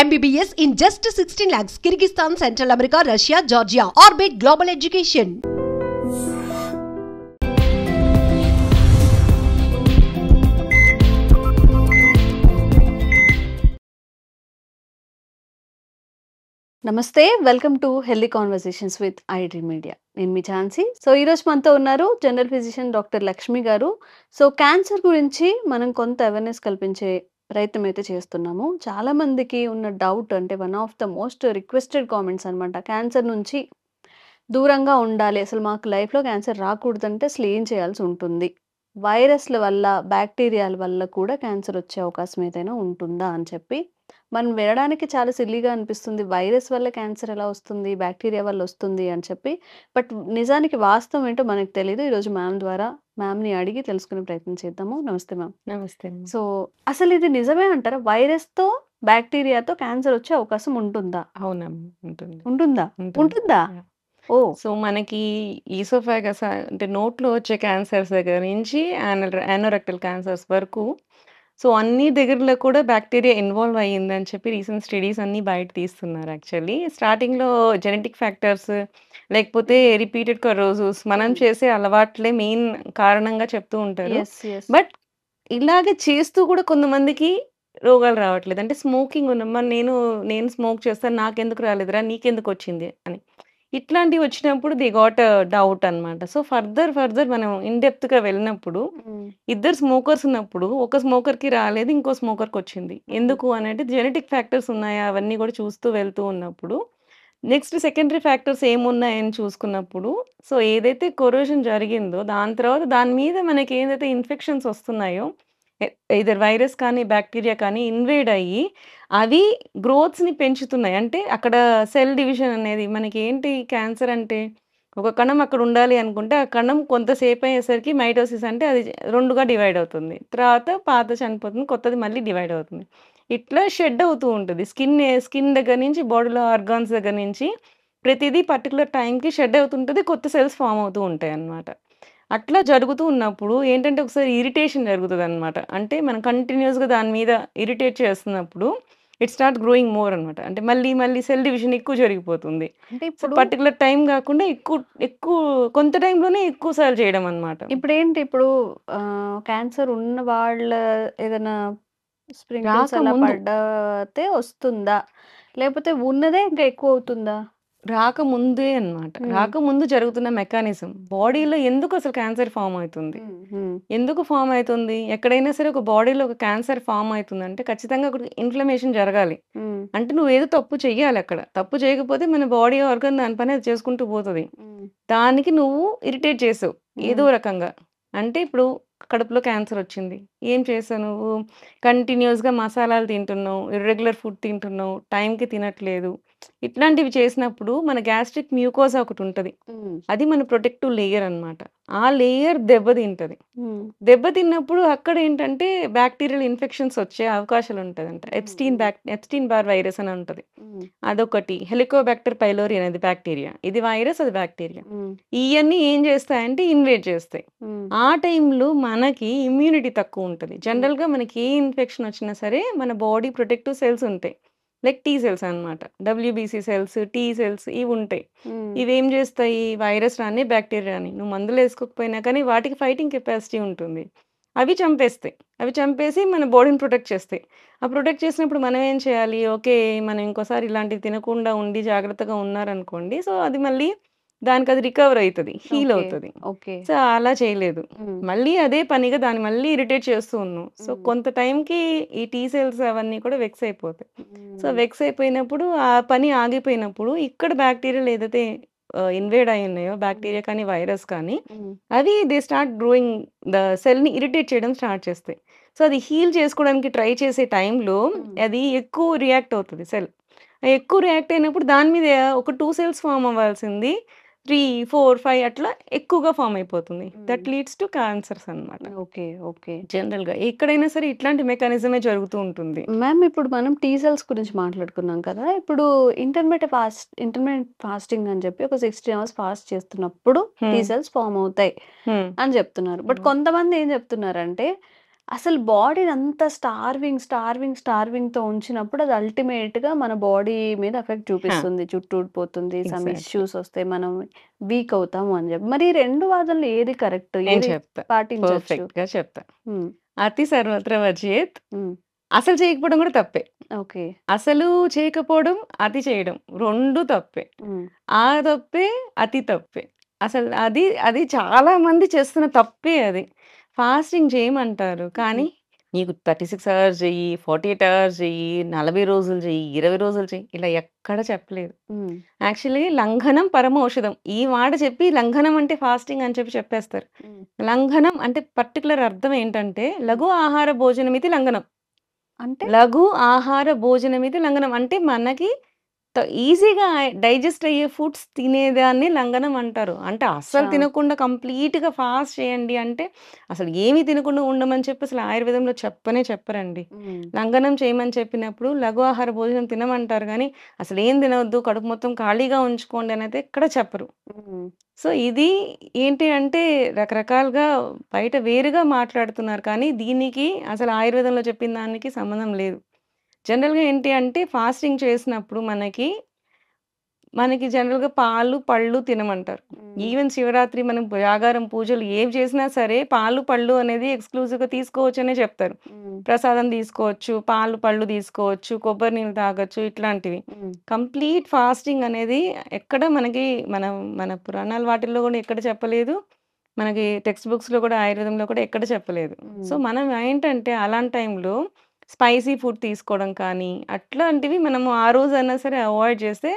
MBBS in just 16 lakhs. Kyrgyzstan, Central America, Russia, Georgia. Orbit Global Education. నమస్తే, welcome to healthy conversations with iDream media. నేను మీ Jhansi. So ఈరోజు మనతో ఉన్నారు general physician doctor Lakshmi గారు. So cancer గురించి మనం కొంత అవేర్నెస్ కల్పించే ప్రయత్నం అయితే చేస్తున్నాము. చాలా మందికి ఉన్న డౌట్, అంటే one of the most requested comments అనమాట, క్యాన్సర్ నుంచి దూరంగా ఉండాలి, అసలు మాకు లైఫ్లో క్యాన్సర్ రాకూడదంటే అసలు ఏం చేయాల్సి ఉంటుంది, వైరస్ల వల్ల బ్యాక్టీరియాల వల్ల కూడా క్యాన్సర్ వచ్చే అవకాశం ఏదైనా ఉంటుందా అని చెప్పి మనం వినడానికి చాలా సిల్లీగా అనిపిస్తుంది. వైరస్ వల్ల క్యాన్సర్ ఎలా వస్తుంది, బ్యాక్టీరియా వల్ల వస్తుంది అని చెప్పి. బట్ నిజానికి వాస్తవం ఏంటో మనకు తెలియదు. ఈరోజు మ్యామ్ ద్వారా మ్యామ్ని అడిగి తెలుసుకునే ప్రయత్నం చేద్దాము. నమస్తే మ్యామ్. నమస్తే. సో అసలు ఇది నిజమే అంటారా, వైరస్తో బ్యాక్టీరియాతో క్యాన్సర్ వచ్చే అవకాశం ఉంటుందా? అవునమ్మా, ఉంటుంది. ఉంటుందా? ఉంటుంది. ఉంటుందా? యాహ్! ఓ సో, మనకి ఈసోఫాగస్ అంటే నోట్లో వచ్చే క్యాన్సర్స్ దగ్గర నుంచి యానోరెక్టల్ క్యాన్సర్స్ వరకు సో, అన్ని దగ్గరలో కూడా బ్యాక్టీరియా ఇన్వాల్వ్ అయ్యిందని చెప్పి రీసెంట్ స్టడీస్ అన్నీ బయట తీస్తున్నారు యాక్చువల్లీ. స్టార్టింగ్‌లో జెనెటిక్ ఫ్యాక్టర్స్ లేకపోతే రిపీటెడ్ కరోజోస్ మనం చేసే అలవాట్లే మెయిన్ కారణంగా చెప్తూ ఉంటారు. ఎస్ ఎస్ బట్ ఇలాగే చేస్తూ కూడా కొంతమందికి రోగాలు రావట్లేదు. అంటే స్మోకింగ్ ఉన్నమ్మా నేను స్మోక్ చేస్తాను నాకెందుకు రాలేదురా నీకెందుకొచ్చింది అని. ఇట్లాంటివి వచ్చినప్పుడు దే గాట్ డౌట్ అనమాట. సో, ఫర్దర్ మనం ఇన్ డెప్త్‌గా వెళ్ళినప్పుడు ఇద్దరు స్మోకర్స్ ఉన్నప్పుడు ఒక స్మోకర్‌కి రాలేదు. ఇంకో స్మోకర్‌కొచ్చింది. ఎందుకు అనేది జెనెటిక్ ఫ్యాక్టర్స్ ఉన్నాయా అవన్నీ కూడా చూస్తూ వెళ్తూ ఉన్నప్పుడు నెక్స్ట్ సెకండరీ ఫ్యాక్టర్స్ ఏమున్నాయని చూసుకున్నప్పుడు సో, ఏదైతే కొరోజన్ జరిగిందో దాని తర్వాత దాని మీద మనకి ఏదైతే ఇన్ఫెక్షన్స్ వస్తున్నాయో ఐదర్ వైరస్ కానీ, బ్యాక్టీరియా కానీ ఇన్వేడ్ అయ్యి అవి గ్రోత్స్‌ని పెంచుతున్నాయి. అంటే అక్కడ సెల్ డివిజన్ అనేది మనకేంటి క్యాన్సర్ అంటే ఒక కణం అక్కడ ఉండాలి అనుకుంటే ఆ కణం కొంతసేపు అయ్యేసరికి మైటోసిస్ అంటే అది 2గా డివైడ్ అవుతుంది. తర్వాత పాత చనిపోతుంది. కొత్తది మళ్ళీ డివైడ్ అవుతుంది. ఇట్లా షెడ్ అవుతూ ఉంటది. స్కిన్ దగ్గర నుంచి బాడీలో ఆర్గాన్స్ దగ్గర నుంచి ప్రతిదీ పర్టిక్యులర్ టైంకి షెడ్ అవుతుంటది. కొత్త సెల్స్ ఫార్మ్ అవుతూ ఉంటాయన్నమాట. అట్లా జరుగుతూ ఉన్నప్పుడు ఏంటంటే ఒకసారి ఇరిటేషన్ జరుగుతదనమాట. అంటే మనం కంటిన్యూయస్‌గా దాని మీద ఇరిటేట్ చేస్తున్నప్పుడు ఇట్ స్టార్ట్ గ్రోయింగ్ మోర్ అనమాట. అంటే మళ్ళీ సెల్ డివిజన్ ఎక్కువ జరిగిపోతుంది. అంటే సో, ఇప్పుడు పర్టిక్యులర్ టైం గాకుండా ఎక్కువ కొంత టైంలోనే ఎక్కువ సార్లు చేయడం అనమాట. ఇప్పుడేంటి ఇప్పుడు క్యాన్సర్ ఉన్న వాళ్ళ ఏదైనా స్ప్రింకిల్స్ అలా రాకముందు పడితే వస్తుందా? లేకపోతే ఉన్నదే ఇంకా ఎక్కువ అవుతుందా? రాకముందే అన్నమాట. రాకముందు జరుగుతున్న మెకానిజం బాడీలో ఎందుకు అసలు క్యాన్సర్ ఫార్మ్ అవుతుంది? ఎందుకు ఫార్మ్ అయితుంది? ఎక్కడైనా సరే ఒక బాడీలో ఒక క్యాన్సర్ ఫార్మ్ అయితుందంటే ఖచ్చితంగా అక్కడ ఇన్‌ఫ్లమేషన్ జరగాలి. అంటే నువ్వేదో తప్పు చెయ్యాలి అక్కడ. తప్పు చేయకపోతే మన బాడీ ఆర్గాన్ దాని పని అది చేసుకుంటూ పోతది. దానికి నువ్వు ఇరిటేట్ చేసావు ఏదో రకంగా. అంటే ఇప్పుడు కడుపులో క్యాన్సర్ వచ్చింది. ఏం చేసావు నువ్వు? కంటిన్యూయస్‌గా మసాలాలు తింటున్నావు, ఇర్రెగ్యులర్ ఫుడ్ తింటున్నావు, టైంకి తినట్లేదు. ఇట్లాంటివి చేసినప్పుడు మన గ్యాస్ట్రిక్ మ్యూకోసా ఒకటుంటది. అది మన ప్రొటెక్టివ్ లేయర్ అన్నమాట. ఆ లేయర్ దెబ్బతింటది. దెబ్బతిన్నప్పుడు అక్కడేంటంటే బ్యాక్టీరియల్ ఇన్ఫెక్షన్స్ వచ్చే అవకాశాలుంటదంట. ఎప్స్టీన్ బార్ వైరస్ అని ఉంటది. అదొకటి. హెలికోబాక్టర్ పైలోరి అనేది బ్యాక్టీరియా. ఇది వైరస్, అది బ్యాక్టీరియా. ఇయన్నీ ఏం చేస్తాయంటే ఇన్వేడ్ చేస్తాయి. ఆ టైంలో మనకి ఇమ్యూనిటీ తక్కువుంటది. జనరల్‌గా మనకి ఏ ఇన్ఫెక్షన్ వచ్చినా సరే మన బాడీ ప్రొటెక్టివ్ సెల్స్ ఉంటాయి. లైక్ టీ సెల్స్ అన్నమాట. డబ్ల్యూబీసీ సెల్స్, టీ సెల్స్ ఇవుంటాయి. ఇవేం చేస్తాయి? వైరస్ రాని, బ్యాక్టీరియా రాని నువ్వు మందులేసుకోకపోయినా కానీ వాటికి ఫైటింగ్ కెపాసిటీ ఉంటుంది. అవి చంపేస్తాయి. అవి చంపేసి మన బాడీని ప్రొటెక్ట్ చేస్తాయి. ఆ ప్రొటెక్ట్ చేసినప్పుడు మనం ఏం చేయాలి? ఓకే. మనం ఇంకోసారి ఇలాంటివి తినకుండా ఉండి జాగ్రత్తగా ఉన్నారనుకోండి. సో, అది మళ్ళీ దానికది రికవర్ అయితది. Heal okay. అవుతది. ఓకే. సో, అలా చేయలేదు. మళ్ళీ అదే పనిగా దాన్ని మళ్ళీ ఇరిటేట్ చేస్తూ ఉన్నాం. సో, కొంత టైంకి ఈ టీ సెల్స్ అవన్నీ కూడా వెక్స్ అయిపోతాయి. సో, వెక్స్ అయిపోయినప్పుడు ఆ పని ఆగిపోయినప్పుడు ఇక్కడ బ్యాక్టీరియాలు ఏదైతే ఇన్వేడ్ అయి ఉన్నాయో బ్యాక్టీరియా కానీ, వైరస్ కానీ అవి దే స్టార్ట్ గ్రోయింగ్ ద సెల్‌ని ఇరిటేట్ చేయడం స్టార్ట్ చేస్తాయి. సో, అది హీల్ చేసుకోవడానికి ట్రై చేసే టైంలో అది ఎక్కువ రియాక్ట్ అవుతది సెల్. ఎక్కువ రియాక్ట్ అయినప్పుడు దాని మీద ఒక 2 సెల్స్ ఫార్మ్ అవ్వాల్సింది 3, 4, 5 అట్లా ఎక్కువగా ఫార్మ్ అయిపోతుంది. దట్ లీడ్స్ టు క్యాన్సర్స్ అన్నమాట. ఓకే. ఓకే. జనరల్‌గా ఎక్కడైనా సరే ఇట్లాంటి మెకానిజమే జరుగుతూ ఉంటుంది. మ్యామ్, ఇప్పుడు మనం టీ సెల్స్ గురించి మాట్లాడుకున్నాం కదా! ఇప్పుడు ఇంటర్మిటెంట్ ఫాస్టింగ్ అని చెప్పి ఒక 16 అవర్స్ ఫాస్ట్ చేస్తున్నప్పుడు టీ హ్మ్. సెల్స్ ఫార్మ్ అవుతాయి హ్మ్. అని చెప్తున్నారు. బట్ కొంతమంది ఏం చెప్తున్నారంటే అసలు బాడీని అంతా స్టార్వింగ్‌తో ఉంచినప్పుడు అది అల్టిమేట్‌గా మన బాడీ మీద ఎఫెక్ట్ ఆ! చూపిస్తుంది. జుట్టు ఊడిపోతుంది, సమ్ ఎగ్జాక్ట్‌లీ. ఇష్యూస్ వస్తాయి. మనం వీక్ అవుతాము అని చెప్పి. మరి ఈ 2 వాదనలు ఏది కరెక్ట్? నేను ఏది చెప్తా. పాటించొచ్చు? పర్ఫెక్ట్‌గా చెప్తా. హ్మ్. అతి సర్వత్ర వర్జయేత్. హ్మ్. అసలు చేయకపోవడం కూడా తప్పే. ఓకే. అసలు చేయకపోవడం, అతి చేయడం 2 తప్పే. హ్మ్. ఆ తప్పే, అతి తప్పే. అసలు అది అది చాలా మంది చేస్తున్న తప్పే అది. ఫాస్టింగ్ చేయమంటారు. హ్మ్. కానీ నీకు 36 అవర్స్ చెయ్యి, 48 అవర్స్ చెయ్యి, 40 రోజులు చెయ్యి, 20 రోజులు చెయ్యి ఇలా ఎక్కడ చెప్పలేదు. హ్మ్. యాక్చువల్లీ లంఘనం పరమౌషధం. ఈ మాట చెప్పి లంఘనం అంటే ఫాస్టింగ్ అని చెప్పేస్తారు. హ్మ్. లంఘనం అంటే పర్టిక్యులర్ అర్థం ఏంటంటే హ్మ్. లఘు ఆహార భోజనమితి లంఘనం. అంటే? లఘు ఆహార భోజనమితి లంఘనం. అంటే మనకి ఈజీగా డైజెస్ట్ అయ్యే ఫుడ్స్ తినేదాన్ని లంఘనం అంటారు. అంటే అస్సలు అచ్చా! తినకుండా కంప్లీట్‌గా ఫాస్ట్ చేయండి అంటే, అసలు ఏమి తినకుండా ఉండమని చెప్పి అసలు ఆయుర్వేదంలో చెప్పనే చెప్పరండి. హ్మ్. లంఘనం చేయమని చెప్పినప్పుడు లఘు ఆహార భోజనం తినమంటారు గానీ, అసలేం తినొద్దు, కడుపు మొత్తం ఖాళీగా ఉంచుకోండి అనైతే ఎక్కడ చెప్పరు. హ్మ్. సో, ఇది ఏంటి అంటే రకరకాలుగా బయట వేరుగా మాట్లాడుతున్నారు కానీ, దీనికి అసలు ఆయుర్వేదంలో చెప్పిన దానికి సంబంధం లేదు. జనరల్‌గా ఏంటి అంటే ఫాస్టింగ్ చేసినప్పుడు మనకి జనరల్‌గా పాలు, పళ్ళు తినమంటారు. హ్మ్. ఈవెన్ శివరాత్రి మనం జాగారం, పూజలు ఏవి చేసినా సరే పాలు, పళ్ళు అనేది ఎక్స్‌క్లూజివ్‌గా తీసుకోవచ్చనే చెప్తారు. హ్మ్. ప్రసాదం తీసుకోవచ్చు, పాలు, పళ్ళు తీసుకోవచ్చు, కొబ్బరి నీళ్ళు తాగొచ్చు ఇట్లాంటివి. హ్మ్. కంప్లీట్ ఫాస్టింగ్ అనేది ఎక్కడ మనకి మనం మన పురాణాల వాటిల్లో కూడా ఎక్కడ చెప్పలేదు. మనకి టెక్స్ట్ బుక్స్‌లో కూడా ఆయుర్వేదంలో కూడా ఎక్కడ చెప్పలేదు. సో, హ్మ్. మనం ఏంటంటే అలాంటి టైంలో స్పైసీ ఫుడ్ తీసుకోవడం కానీ, అట్లాంటివి మనము ఆ రోజైనా సరే అవాయిడ్ చేస్తే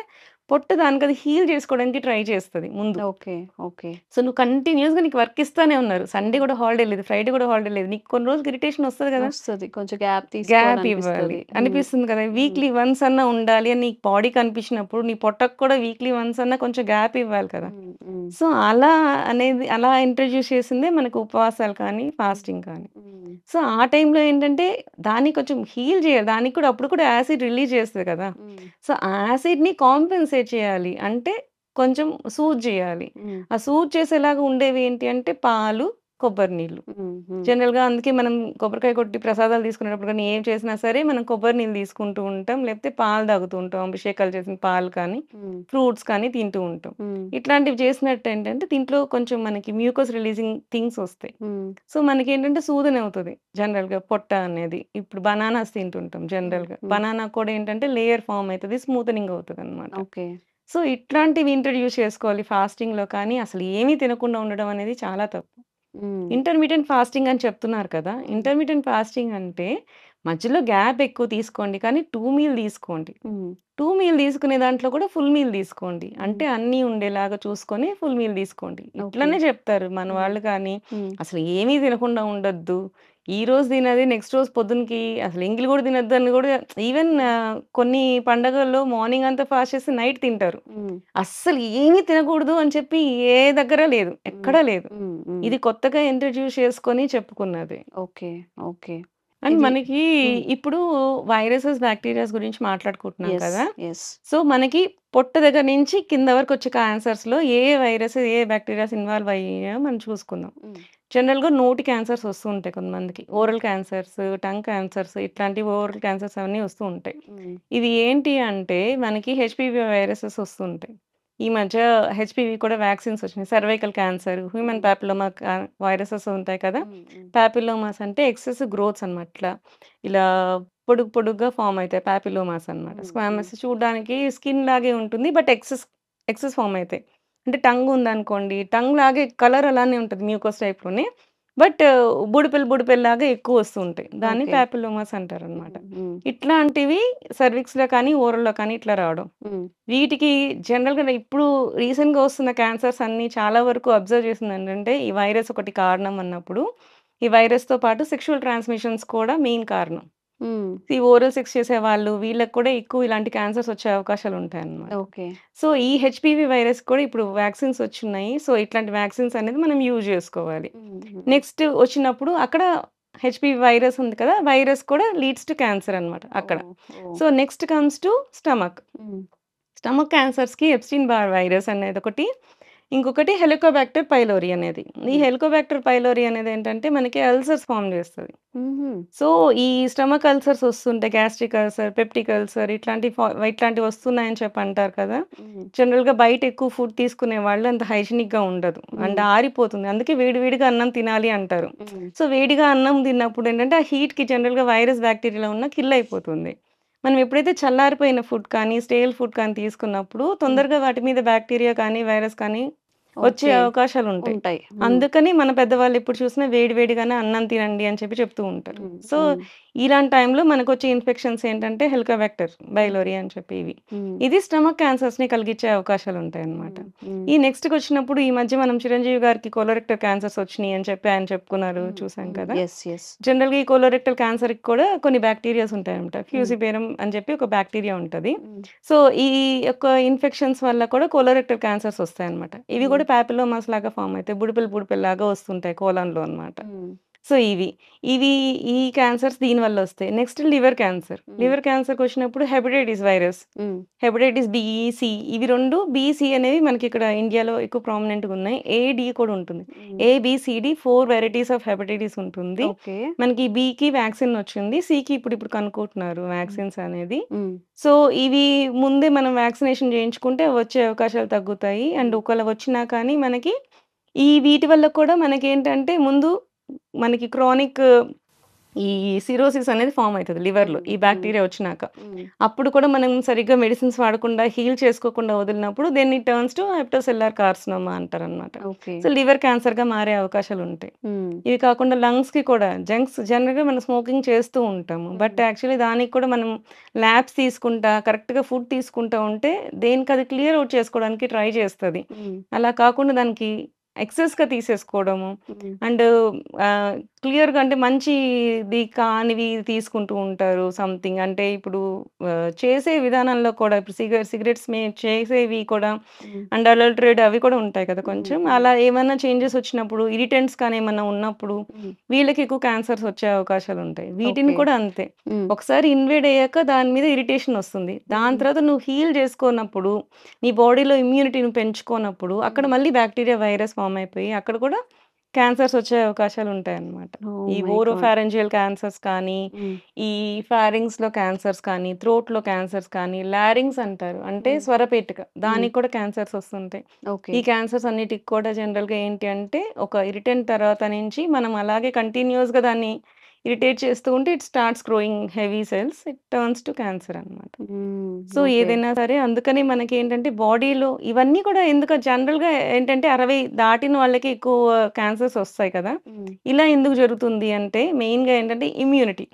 పొట్ట దానికది హీల్ చేసుకోవడానికి ట్రై చేస్తది ముందు. ఓకే. ఓకే. సో, నువ్వు కంటిన్యూయస్‌గా నీకు వర్క్ ఇస్తానే ఉన్నారు. సండే హ్మ్. కూడా హాలిడే లేదు. ఫ్రైడే కూడా హాలిడే లేదు. నీకు కొన్ని రోజులకి ఇరిటేషన్ వస్తది కదా! వస్తది. కొంచెం గ్యాప్ గ్యాప్ ఇవ్వాలి. తీసుకోవాలనిపిస్తది. హ్మ్. అనిపిస్తుంది కదా! హ్మ్. వీక్లీ వన్స్ అన్నా ఉండాలి అని నీకు బాడీ కనిపించినప్పుడు, నీ పొట్టకు కూడా వీక్లీ వన్స్ అన్నా కొంచెం గ్యాప్ ఇవ్వాలి కదా! హ్మ్. హ్మ్. సో, అలా అనేది అలా ఇంట్రొడ్యూస్ చేసిందే మనకు ఉపవాసాలు కానీ, హ్మ్. ఫాస్టింగ్ కానీ. హ్మ్. సో, ఆ టైంలో ఏంటంటే దాన్ని కొంచెం హీల్ చేయాలి. దానికి కూడా అప్పుడు కూడా యాసిడ్ రిలీజ్ చేస్తది కదా! హ్మ్. సో, ఆ యాసిడ్‌ని కాంపెన్సేట్ చేయాలి. అంటే కొంచెం సూద్ చేయాలి. హ్మ్. ఆ సూద్ చేసేలాగా ఉండేవి ఏంటి అంటే పాలు, కొబ్బరి నీళ్ళు. హ్మ్. హ్మ్. జనరల్‌గా అందుకే మనం కొబ్బరికాయ కొట్టి ప్రసాదాలు తీసుకునేటప్పుడు గానీ, ఏం చేసినా సరే మనం కొబ్బరి నీళ్ళు తీసుకుంటూ ఉంటాం. లేకపోతే పాలు తాగుతూ ఉంటాం. అభిషేకాలు చేసిన పాలు కానీ, హ్మ్. ఫ్రూట్స్ కానీ తింటూ ఉంటాం. హ్మ్. ఇట్లాంటివి చేసినట్టు ఏంటంటే దీంట్లో కొంచెం మనకి మ్యూకస్ రిలీజింగ్ థింగ్స్ వస్తాయి. హ్మ్. సో, మనకేంటంటే సూదనవుతది జనరల్‌గా పొట్ట అనేది. ఇప్పుడు బనానాస్ తింటుంటాం హ్మ్. జనరల్‌గా. హ్మ్. బనానా కూడా ఏంటంటే లేయర్ ఫార్మ్ అయితది. స్మూతనింగ్ అవుతదనమాట. ఓకే. సో, ఇట్లాంటివి ఇంట్రొడ్యూస్ చేసుకోవాలి ఫాస్టింగ్‌లో కానీ, అసలు ఏమీ తినకుండా ఉండడం అనేది చాలా తప్పు. హ్మ్. ఇంటర్మిటెంట్ ఫాస్టింగ్ అని చెప్తున్నారు కదా! హ్మ్. ఇంటర్మిటెంట్ ఫాస్టింగ్ అంటే మధ్యలో గ్యాప్ ఎక్కువ తీసుకోండి. కానీ 2 మీల్ తీసుకోండి. హ్మ్. 2 మీల్ తీసుకునే దాంట్లో కూడా ఫుల్ మీల్ తీసుకోండి. హ్మ్. అంటే అన్నీ ఉండేలాగా చూసుకొని ఫుల్ మీల్ తీసుకోండి. ఓకే. ఇట్లనే చెప్తారు మన హ్మ్. వాళ్ళు కానీ, హ్మ్. అసలు ఏమీ తినకుండా ఉండొద్దు. ఈరోజు తినది నెక్స్ట్ రోజు పొద్దునకి అసలు ఎంగిలి కూడా తినొద్దు అని కూడా ఈవెన్ హ్మ్. కొన్ని పండగల్లో మార్నింగ్ అంతా ఫాస్ట్ చేసి నైట్ తింటారు. హ్మ్. అస్సలు ఏమీ తినకూడదు అని చెప్పి ఏ దగ్గర లేదు. హ్మ్. ఎక్కడా లేదు. హ్మ్. హ్మ్. ఇది కొత్తగా ఇంట్రొడ్యూస్ చేసుకొని చెప్పుకున్నది. ఓకే. ఓకే. అండ్ ఇది మనకి హ్మ్. ఇప్పుడు వైరసెస్, బాక్టీరియాస్ గురించి మాట్లాడుకుంటున్నాం యెస్. కదా! యెస్. సో, మనకి పొట్ట దగ్గర నుంచి కింద వరకు వచ్చే క్యాన్సర్స్‌లో ఏ వైరస్, ఏ బాక్టీరియాస్ ఇన్వాల్వ్ అయ్యాయో మనం చూసుకుందాం. హ్మ్. జనరల్‌గా నోటి క్యాన్సర్స్ వస్తూ ఉంటాయి కొంతమందికి. హ్మ్. ఓరల్ క్యాన్సర్స్, టంగ్ క్యాన్సర్స్ ఇట్లాంటివి ఓరల్ క్యాన్సర్స్ అవన్నీ వస్తూ ఉంటాయి. హ్మ్. ఇవి ఏంటి అంటే మనకి హెచ్‌పివి వైరసెస్ వస్తూ ఉంటాయి. ఈ మధ్య హెచ్‌పివి కూడా వాక్సిన్స్ వచ్చినాయి. సర్వైకల్ క్యాన్సర్, హ్యూమన్ హ్మ్. పాపిల్లోమా వైరసెస్ ఉంటాయి కదా! హ్మ్. హ్మ్. పాపిల్లోమాస్ అంటే ఎక్సెసివ్ గ్రోత్స్ అన్నమాట. ఇలా పొడుగు పొడుగ్గా ఫార్మ్ అయితాయి. పాపిల్లోమాస్ అన్నమాట. హ్మ్. హ్మ్. స్క్వామస్ చూడడానికి స్కిన్ లాగే ఉంటుంది. బట్ ఎక్సెస్ ఫార్మ్ అయితాయి. అంటే టంగ్ ఉందనుకోండి, టంగ్ లాగే కలర్ అలానే ఉంటది మ్యూకస్ టైప్‌లోనే. బట్ బుడిపెలు లాగా ఎక్కువ వస్తూ ఉంటాయి. దాన్ని ఓకే. పాపిల్లోమాస్ అంటారనమాట. హ్మ్. హ్మ్. ఇట్లాంటివి సెర్విక్స్‌లో కానీ, ఓరల్‌లో కానీ ఇట్లా రావడం. హ్మ్. వీటికి జనరల్‌గా ఇప్పుడు రీసెంట్‌గా వస్తున్న క్యాన్సర్స్ అన్నీ చాలా వరకు అబ్జర్వ్ చేసిందేంటంటే, ఈ వైరస్ ఒకటి కారణం అన్నప్పుడు, ఈ వైరస్‌తో పాటు సెక్షువల్ ట్రాన్స్‌మిషన్స్ కూడా మెయిన్ కారణం. హ్మ్. ఈ ఓరల్ సెక్స్ చేసేవాళ్ళు వీళ్ళకి కూడా ఎక్కువ ఇలాంటి క్యాన్సర్స్ వచ్చే అవకాశాలుంటాయన్నమాట. ఓకే. సో, ఈ హెచ్‌పివి వైరస్ కూడా ఇప్పుడు వాక్సిన్స్ వచ్చున్నాయి. సో, ఇట్లాంటి వాక్సిన్స్ అనేది మనం యూజ్ జేసుకోవాలి. హ్మ్. హ్మ్. నెక్స్ట్ వచ్చినప్పుడు అక్కడ హెచ్‌పివి వైరస్ ఉంది కదా! వైరస్ కూడా లీడ్స్ టు క్యాన్సర్ అన్నమాట అక్కడ. Oh! Oh! So, next comes to stomach. Hmm. Stomach క్యాన్సర్స్‌కి ఎప్స్టీన్ బార్ వైరస్ అనేదొకటి ఇంకొకటి హెలికోబాక్టర్ పైలోరీ అనేది. ఈ హెలికోబాక్టర్ పైలోరీ అనేది ఏంటంటే మనకి అల్సర్స్ ఫార్మ్ చేస్తది. సో, ఈ స్టమక్ అల్సర్స్ వస్తుంటాయి. గ్యాస్ట్రిక్ అల్సర్, పెప్టిక్ అల్సర్ ఇట్లాంటివి వస్తున్నాయని చెప్పి అంటారు కదా! జనరల్‌గా బయట ఎక్కువ ఫుడ్ తీసుకునే వాళ్ళు అంత హైజీనిక్‌గా ఉండదు. అండ్ ఆరిపోతుంది. అందుకే వేడి వేడిగా అన్నం తినాలి అంటారు. సో, వేడిగా అన్నం తిన్నప్పుడు ఏంటంటే ఆ హీట్‌కి జనరల్‌గా వైరస్, బ్యాక్టీరియాలో ఉన్న కిల్ అయిపోతుంది. మనం ఎప్పుడైతే చల్లారిపోయిన ఫుడ్ కానీ, స్టేల్ ఫుడ్ కానీ తీసుకున్నప్పుడు తొందరగా వాటి మీద బ్యాక్టీరియా కానీ, వైరస్ కానీ వచ్చే ఓకే. అవకాశాలుంటాయి. ఉంటాయి. అందుకని మన పెద్దవాళ్ళు ఎప్పుడు చూసినా వేడి వేడిగానే అన్నం తినండి అని చెప్పి చెప్తూ ఉంటారు. హ్మ్. సో, హ్మ్. ఇలాంటి టైంలో మనకొచ్చే ఇన్ఫెక్షన్స్ ఏంటంటే హెలికోబాక్టర్ బైలోరీ అని చెప్పి ఇవి. హ్మ్. ఇది స్టమక్ క్యాన్సర్స్‌ని కలిగించే అవకాశాలుంటాయన్నమాట. హ్మ్. ఈ నెక్స్ట్‌కొచ్చినప్పుడు ఈ మధ్య మనం చిరంజీవి గారికి కొలోరెక్టల్ క్యాన్సర్స్ వచ్చినియి అని చెప్పి ఆయన చెప్పుకున్నారు చూసాం కదా! యెస్. జనరల్‌గా ఈ కొలోరెక్టల్ క్యాన్సర్‌కి కూడా కొన్ని బ్యాక్టీరియాస్ ఉంటాయన్నమాట. ఫ్యూసిబేరం అని చెప్పి ఒక బ్యాక్టీరియా ఉంటది. సో, ఈ యొక్క ఇన్ఫెక్షన్స్ వల్ల కూడా కొలోరెక్టల్ క్యాన్సర్స్ వస్తాయన్నమాట. ఇవి కూడా పాపిల్లోమాస్ లాగా ఫార్మ్ అయితాయి. బుడిపెలు లాగా వస్తుంటాయి కోలన్‌లో అన్నమాట. సో, ఇవి ఈ క్యాన్సర్స్ దీనివల్ల వస్తాయి. Next liver cancer. లివర్ క్యాన్సర్‌కొచ్చినప్పుడు hepatitis virus, hepatitis B, C ఇవి 2 బి, సి అనేవి మనకిక్కడ ఇండియాలో ఎక్కువ ప్రామినెంట్‌గా ఉన్నాయి. ఏ, డి కూడా ఉంటుంది. A, B, C, D 4 varieties of hepatitis ఉంటుంది. ఓకే. మనకి బికి వ్యాక్సిన్ వచ్చింది. సికి ఇప్పుడు కనుక్కుంటున్నారు వ్యాక్సిన్స్ అనేది. సో, ఇవి ముందే మనం వ్యాక్సినేషన్ చేయించుకుంటే వచ్చే అవకాశాలు తగ్గుతాయి. అండ్ ఒకవేళ వచ్చినా కానీ మనకి వీటి వల్ల కూడా మనకేంటంటే ముందు మనకి క్రానిక్ ఈ సిరోసిస్ అనేది ఫార్మ్ అయితది లివర్‌లో ఈ బ్యాక్టీరియా వచ్చినాక. అప్పుడు కూడా మనం సరిగ్గా మెడిసిన్స్ వాడకుండా హీల్ చేసుకోకుండా వదిలినప్పుడు then it turns to hepatocellular carcinoma అంటారనమాట. ఓకే. సో, లివర్ క్యాన్సర్‌గా మారే అవకాశాలుంటాయి. ఇవి కాకుండా లంగ్స్‌కి కూడా జనరల్‌గా మనం స్మోకింగ్ చేస్తూ ఉంటాము. బట్ యాక్చువల్లీ దానికి కూడా మనం ల్యాబ్స్ తీసుకుంటా, కరెక్ట్‌గా ఫుడ్ తీసుకుంటా ఉంటే దేనికది క్లియర్ ఔట్ చేసుకోవడానికి ట్రై చేస్తది. అలా కాకుండా దానికి ఎక్సెస్‌గా తీసేసుకోవడము అండ్ క్లియర్‌గా అంటే మంచిది కానివి తీసుకుంటూ ఉంటారు సంథింగ్. అంటే ఇప్పుడు చేసే విధానంలో కూడా ఇప్పుడు సిగరెట్స్ చేసేవి కూడా అండ్ అడల్టరేట్ అవి కూడా ఉంటాయి కదా కొంచెం. అలా ఏమన్నా చేంజెస్ వచ్చినప్పుడు ఇరిటెంట్స్ కానీ ఏమన్నా ఉన్నప్పుడు వీళ్ళకి ఎక్కువ క్యాన్సర్స్ వచ్చే అవకాశాలుంటాయి. వీటిని ఓకే. కూడా అంతే. ఒకసారి ఇన్వేడ్ అయ్యాక దాని మీద ఇరిటేషన్ వస్తుంది. దాని తర్వాత నువ్వు హీల్ చేసుకోనప్పుడు, నీ బాడీలో ఇమ్యూనిటీని పెంచుకోనప్పుడు అక్కడ మళ్ళీ బ్యాక్టీరియా, వైరస్ ఫార్మ్ అయిపోయి అక్కడ కూడా క్యాన్సర్స్ వచ్చే అవకాశాలుంటాయన్నమాట. ఓహ్ ఈ మై గాడ్! ఓరోఫారింజియల్ క్యాన్సర్స్ కానీ, ఈ ఫారింగ్స్‌లో క్యాన్సర్స్ కానీ, థ్రోట్‌లో క్యాన్సర్స్ కానీ, లారింగ్స్ అంటారు. అంటే స్వరపేటిక. దానికి కూడా క్యాన్సర్స్ వస్తుంటాయి. ఓకే. ఈ క్యాన్సర్స్ అన్నిటికి కూడా జనరల్‌గా ఏంటి అంటే ఒక ఇరిటెంట్ తర్వాత నుంచి మనం అలాగే కంటిన్యూయస్‌గా దాన్ని ఇరిటేట్ చేస్తూ ఉంటే it starts growing heavy cells. It turns to cancer అన్నమాట. So, okay. ఏదైనా సరే అందుకని మనకేంటంటే బాడీలో ఇవన్నీ కూడా ఎందుకు జనరల్‌గా ఏంటంటే 60 దాటిన వాళ్ళకి ఎక్కువ క్యాన్సర్స్ వస్తాయి కదా! ఇలా ఎందుకు జరుగుతుంది అంటే మెయిన్‌గా ఏంటంటే ఇమ్యూనిటీ.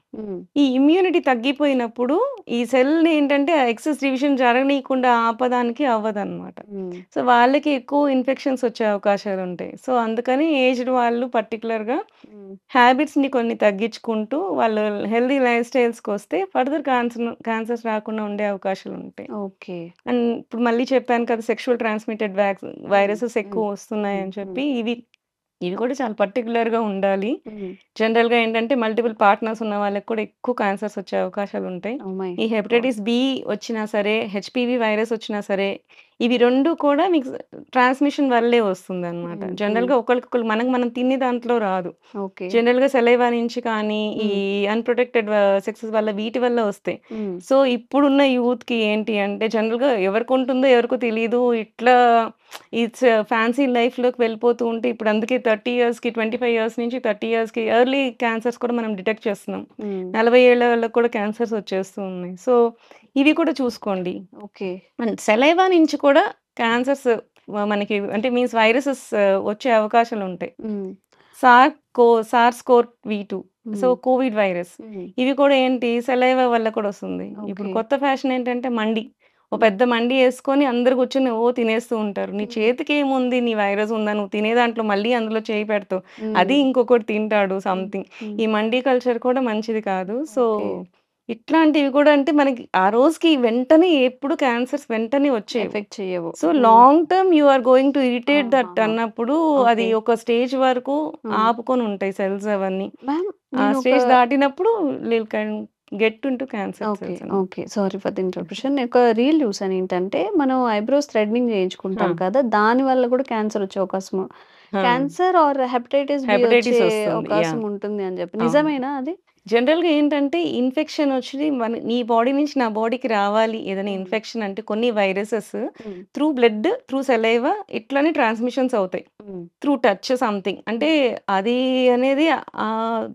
ఈ ఇమ్యూనిటీ తగ్గిపోయినప్పుడు ఈ సెల్‌ని ఏంటంటే ఎక్సెస్ డివిజన్ జరగనీయకుండా ఆపడానికి అవ్వదన్నమాట. సో, వాళ్ళకి ఎక్కువ ఇన్ఫెక్షన్స్ వచ్చే అవకాశాలుంటాయి. సో, అందుకని ఏజ్డ్ వాళ్ళు పర్టిక్యులర్‌గా హ్యాబిట్స్‌ని కొన్ని తగ్గించుకుంటూ వాళ్ళు హెల్తీ లైఫ్ స్టైల్స్‌కొస్తే ఫర్దర్ క్యాన్సర్స్ రాకుండా ఉండే అవకాశాలుంటాయి. ఓకే. అండ్ ఇప్పుడు మళ్ళీ చెప్పాను కదా! సెక్షువల్ ట్రాన్స్‌మిటెడ్ వైరసెస్ ఎక్కువ వస్తున్నాయని చెప్పి ఇవి కూడా చాలా పర్టిక్యులర్‌గా ఉండాలి. జనరల్‌గా ఏంటంటే మల్టిపుల్ పార్ట్నర్స్ ఉన్న వాళ్ళకి కూడా ఎక్కువ క్యాన్సర్స్ వచ్చే అవకాశాలుంటాయి. ఓహ్ మై ఈ గాడ్! హెపటైటిస్ బి వచ్చినా సరే, హెచ్‌పివి వైరస్ వచ్చినా సరే, ఇవి 2 కూడా మీకు ట్రాన్స్‌మిషన్ వల్లే వస్తుందన్నమాట. జనరల్‌గా ఒకళ్ళకొకళ్ళు మనం తినే దాంట్లో రాదు. ఓకే. జనరల్‌గా సెలైవా నుంచి కానీ, ఈ అన్‌ప్రొటెక్టెడ్ సెక్సెస్ వల్ల వీటి వల్ల వస్తాయి. సో, ఇప్పుడున్న యూత్‌కి ఏంటి అంటే జనరల్‌గా ఎవరికుంటుందో ఎవరికో తెలీదు. ఇట్లా ఇట్స్ ఫ్యాన్సీ లైఫ్‌లోకి వెళ్ళిపోతూ ఉంటే ఇప్పుడు అందుకే 30 ఇయర్స్‌కి, 25 ఇయర్స్ నుంచి 30 ఇయర్స్‌కి ఎర్లీ క్యాన్సర్స్ కూడా మనం డిటెక్ట్ చేస్తున్నాం. 40 ఏళ్ల వాళ్ళకి కూడా క్యాన్సర్స్ వచ్చేస్తూ ఉన్నాయి. సో, ఇవి కూడా చూసుకోండి. ఓకే. అండ్ సెలైవా నుంచి కూడా క్యాన్సర్స్ మనకి అంటే మీన్స్ వైరసెస్ వచ్చే అవకాశాలుంటాయి. సార్స్-కోవ్-2 సో, కోవిడ్ వైరస్. ఇవి కూడా ఏంటి సెలైవా వల్ల కూడా వస్తుంది. ఇప్పుడు ఓకే. కొత్త ఫ్యాషన్ ఏంటంటే మండి. ఓ పెద్ద మండి యేసుకొని అందరూ కూర్చొని తినేస్తూ ఉంటారు. నీ చేతికేముంది నీ వైరస్ ఉందా? నువ్వు తినే దాంట్లో మళ్ళీ అందులో చేయి పెడతావు. అది ఇంకొకడు తింటాడు సంథింగ్. ఈ మండీ కల్చర్ కూడా మంచిది కాదు. So, okay. ఇట్లాంటివి కూడా అంటే మనకి ఆ రోజుకి వెంటనే ఎప్పుడు క్యాన్సర్స్ వెంటనే వచ్చేవి. ఎఫెక్ట్ చెయ్యవు. So, long term you are going to irritate that ఆహాహా! అన్నప్పుడు అది ఓకే. ఒక స్టేజ్ వరకు హ్మ్. ఆపుకొని ఉంటాయి సెల్స్ అవన్నీ. మ్యామ్ ఆ నేనొక స్టేజ్ దాటినప్పుడు will can get into cancer okay. Cells అన్నమాట. Okay. Sorry for the interruption. నేను ఒక రీల్ చూసాను. ఏంటంటే, మనం ఐబ్రోస్ థ్రెడ్నింగ్ చేయించుకుంటాం ఆ! కదా! దాని వల్ల కూడా క్యాన్సర్ వచ్చే అవకాశం ఆ! క్యాన్సర్ ఆర్ హెపటైటిస్ బి వచ్చే హెపటైటిస్ వస్తుంది. అవకాశం ఉంటుంది అని చెప్పి. అవును. నిజమేనా అది? జనరల్‌గా ఏంటంటే ఇన్ఫెక్షన్ వచ్చి నీ బాడీ నుంచి నా బాడీకి రావాలి. ఏదైనా హ్మ్. ఇన్ఫెక్షన్ అంటే కొన్ని వైరసెస్ హ్మ్. త్రూ బ్లడ్, త్రూ సలైవా ఇట్లనే ట్రాన్స్‌మిషన్స్ అవుతాయి. హ్మ్. Through touch something. అంటే అది అనేది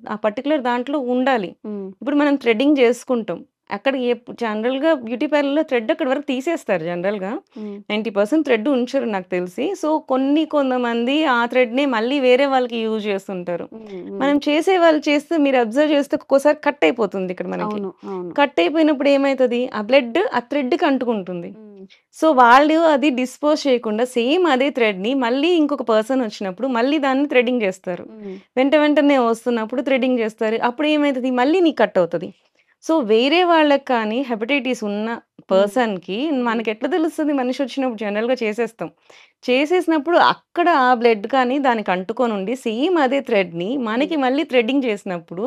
ఆ పర్టిక్యులర్ దాంట్లో ఉండాలి. హ్మ్. ఇప్పుడు మనం థ్రెడ్డింగ్ చేసుకుంటాం. అక్కడ జనరల్‌గా బ్యూటీ పార్లర్‌లో థ్రెడ్ అక్కడి వరకు తీసేస్తారు జనరల్‌గా. హ్మ్. 90% థ్రెడ్ ఉంచరు నాకు తెలిసి. సో, కొంతమంది ఆ థ్రెడ్‌నే మళ్ళీ వేరే వాళ్ళకి యూజ్ చేస్తుంటారు. హ్మ్. హ్మ్. మనం చేసేవాళ్ళు చేస్తే మీరు అబ్జర్వ్ చేస్తే ఒక్కోసారి కట్ అయిపోతుంది ఇక్కడ మనకి. అవును. అవును. కట్ అయిపోయినప్పుడు ఏమైతది? ఆ బ్లడ్ ఆ థ్రెడ్‌కి అంటుకుంటుంది. హ్మ్. సో, వాళ్ళు అది డిస్పోజ్ చేయకుండా సేమ్ అదే థ్రెడ్‌ని మళ్ళీ ఇంకొక పర్సన్ వచ్చినప్పుడు మళ్ళీ దాన్ని థ్రెడ్డింగ్ చేస్తారు. హ్మ్. వెంటనే వస్తున్నప్పుడు థ్రెడ్డింగ్ చేస్తారు. అప్పుడు ఏమైతది? మళ్ళీ నీకు కట్ అవుతది. సో, వేరే వాళ్ళకి కానీ హెపటైటిస్ ఉన్న హ్మ్. పర్సన్‌కి హ్మ్. మనకెట్లా తెలుస్తది? మనిషి వచ్చినప్పుడు జనరల్‌గా చేసేస్తాం. చేసేసినప్పుడు అక్కడ ఆ బ్లడ్ కానీ దానికి అంటుకొనుండి సేమ్ అదే థ్రెడ్‌ని హ్మ్. మనకి మళ్ళీ థ్రెడ్డింగ్ చేసినప్పుడు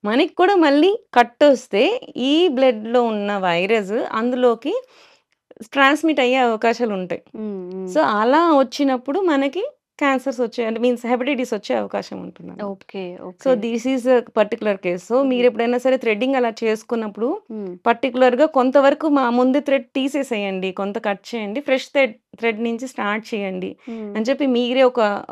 మనకి కూడా మళ్ళీ కట్టొస్తే ఈ బ్లడ్‌లో ఉన్న వైరస్ అందులోకి ట్రాన్స్‌మిట్ అయ్యే అవకాశాలుంటాయి. హ్మ్. హ్మ్. సో, అలా వచ్చినప్పుడు మనకి క్యాన్సర్స్ వచ్చే అంటే మీన్స్ హెపటైటిస్ వచ్చే అవకాశం ఉంటుందన్నమాట. Okay. So, okay. This is a particular case. So, హ్మ్. మీరెప్పుడైనా సరే థ్రెడ్డింగ్ అలా చేసుకున్నప్పుడు హ్మ్. పర్టిక్యులర్‌గా కొంతవరకు ముందు థ్రెడ్ తీసేసేయండి. కొంత కట్ చేయండి. ఫ్రెష్ థ్రెడ్ నుంచి స్టార్ట్ చేయండి. హ్మ్. అని చెప్పి మీరే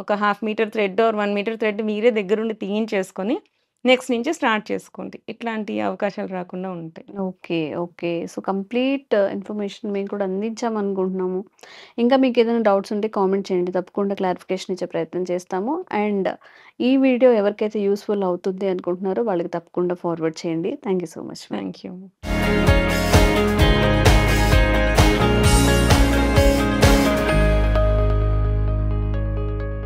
ఒక half metre thread or 1 metre thread మీరే దగ్గరుండి తీయించేసుకొని నెక్స్ట్ నుంచి స్టార్ట్ చేసుకోండి. ఇట్లాంటి అవకాశాలు రాకుండా ఉంటాయి. Okay. Okay. So, complete information మేము కూడా అందించామనుకుంటున్నాము. ఇంకా మీకేదైనా డౌట్స్ ఉంటే కామెంట్ చేయండి. తప్పకుండా క్లారిఫికేషన్ ఇచ్చే ప్రయత్నం చేస్తాము. అండ్ ఈ వీడియో ఎవరికైతే యూజ్‌ఫుల్ అవుతుంది అనుకుంటున్నారో వాళ్ళకి తప్పకుండా ఫార్వర్డ్ చేయండి. Thank you so much. Thank you.